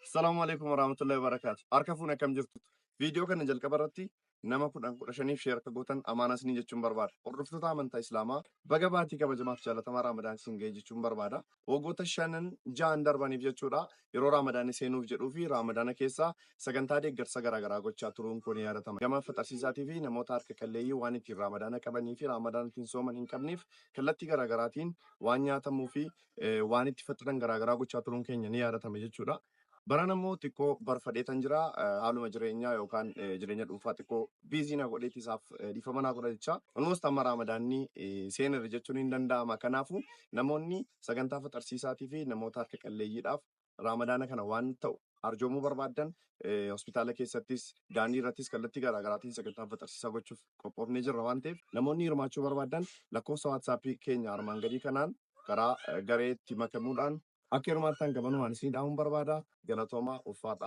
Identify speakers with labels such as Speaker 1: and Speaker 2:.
Speaker 1: Assalamualaikum warahmatullahi wabarakatuh. Harka fuune akkam jirtu. Viidiyoo kana jalqaba irratti nama 10 sheer akka gootan amaana isinii jechuun barbaada. Hordoftoota amantaa Islaamaa baga baatii kabajamaaf jaalatamaa Ramadaan isin ga'e jechuun barbaada. Waggoota 5 darbaniif jechuudha. Yeroo Ramadaan seenuuf jedhuu fi Ramadaana keessaa sagantaa deeggarsa garaagaraa gochaa turuun kun yaadatama. Gama faxarsiisaatii fi namoota harka qalleeyyii waan ittiin Ramadaana qabanii fi Ramadaan ittiin sooman hin qabneef kallattii garaagaraatiin waan nyaatamuu fi waan itti faxaran garaagaraa gochaa turuun keenya ni yaadatama jechuudha. Barana immoo xiqqoo barfadheetan jira haaluma jireenyaa yookaan jireenya dhuunfaa xiqqoo biizii na godheeti isaaf dhiifama naa godha jecha. Almost amma Ramadaanni seenerra jechuun hin danda'ama. Kanaafuu namoonni sagantaa faxarsiisaatii fi namoota harka qalleeyyiidhaaf Ramadaana kana waan ta'u arjoomuu barbaadan hospitaala keessattis daandii irrattis kallattii garaagaraatiin sagantaa faxarsiisaa gochuuf qophoofnee jirra waan ta'eef namoonni hirmaachuu barbaadan lakkoofsa waatsaappii keenya armaan gadii kanaan karaa gareetti makamuudhaan akka hirmaattan gabanumaan isin dhaamuu barbaada. Galatoomaa ulfaadhaa.